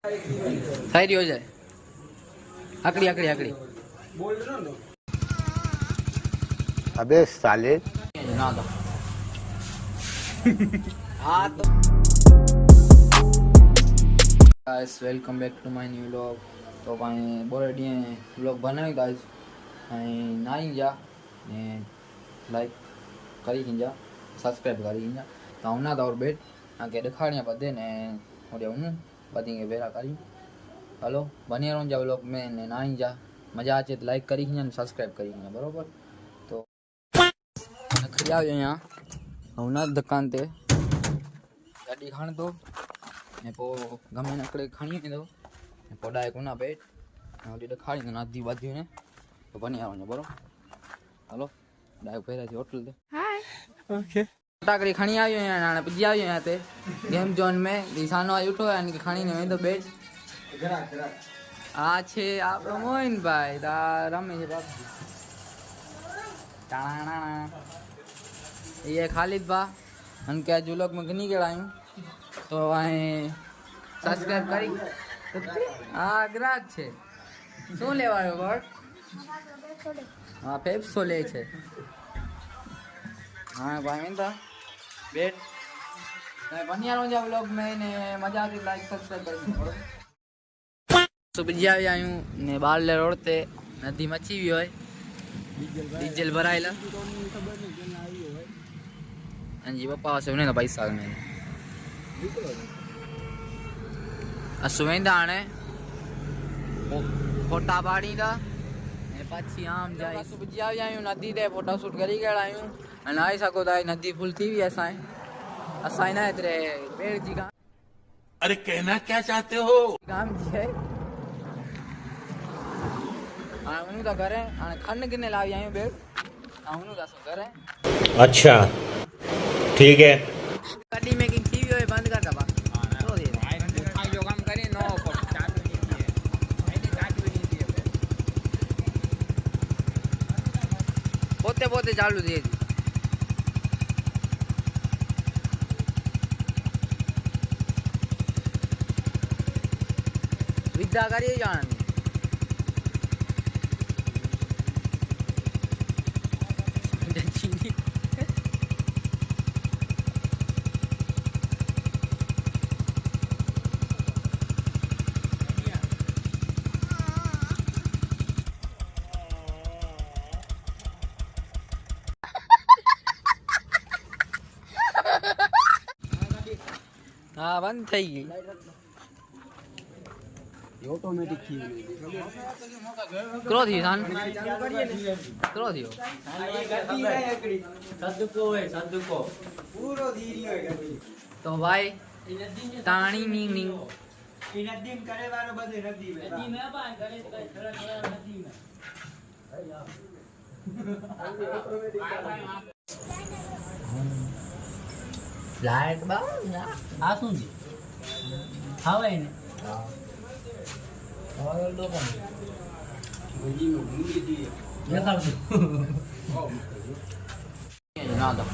થઈ રહ્યો છે આકડી આકડી આકડી अबे साले ના તો હા તો guys welcome back to my new vlog તો ભાઈ બોરેડી વ્લોગ બનાવી ગાઈસ અહીં નાઈ જા ને લાઈક કરી હિંજા સબસ્ક્રાઇબ કરી હિંજા તો હું ના દોર બેટ આગે દેખાડ્યા બધે ને ઓડે હું બધી વેરા કરી हेलो बने रहो जा व्लॉग में ने नाई जा मजा आचे तो लाइक करी हिंजा सब्सक्राइब करी हिंजा बरोबर तो खड़ी आयो यहाँ हूँ ना दुकान ते गाड़ी खाण दो ने पो गमे नकड़े खाणी दो ने पोडाए कोना पेट ओडी देखाड़ी ने नादी बाजू ने तो बने आओ बरोबर हेलो डाय पेरा थी होटल दे हाय ओके टाकरी खाणी आयो यहाँ नाने पुजी आयो यहाँ ते गेम जोन में दिसानो आ उठो यानी कि खाणी ने वेंदो बेट आ छे आपणो मोइन भाई ता रमे छे बापू टाणा ये खालिद बा अन के आज व्लॉग में गनी गेड़ायूं तो आए सब्सक्राइब करी आ ग्राहक छे શું લેવાયો બટ હા પેપ્સો લે છે હા ભાઈ મેંતા બેટ બનિયા રોજા વ્લોગ में ने मजा आती लाइक सब्सक्राइब कर दो तो बिजी આવી આયું ને બાર લે રોડ તે નદી મચી ગઈ હોય ડીઝલ ભરાયેલા અંજી પપ્પા પાસે ને પૈસા ને આ સુવેંદાણે ફોટા પાડી दा ને પછી આમ જાય તો बिजी આવી આયું નદી તે ફોટો શૂટ કરી ગળાયું અને આઈ સકો તા નદી ફૂલ थी भी असाई ना इतरे पेड़ जी का अरे कहना क्या चाहते हो काम जी है आउनु ता करे आ खन किने लावी आयो बेड आउनु ता सो करे अच्छा ठीक है गाड़ी में की टीवी होय बंद कर दबा तो दे आई जो काम करे नो को चालू नहीं है आईडी चालू नहीं है पोते पोते चालू दे विद्या करिए जान हाँ बंद થઈ ગઈ ऑटोमेटिक थी क्रोधी सान क्रोधी हो सदको है सदको पूरो धीरी है गड्डी तो भाई ताणी नी नी ई नदी में करे वारो बदे नदी में बा करे नदी में लाइट बा आ सुन जी हावे ने और दो कौन ये कर दो ना दो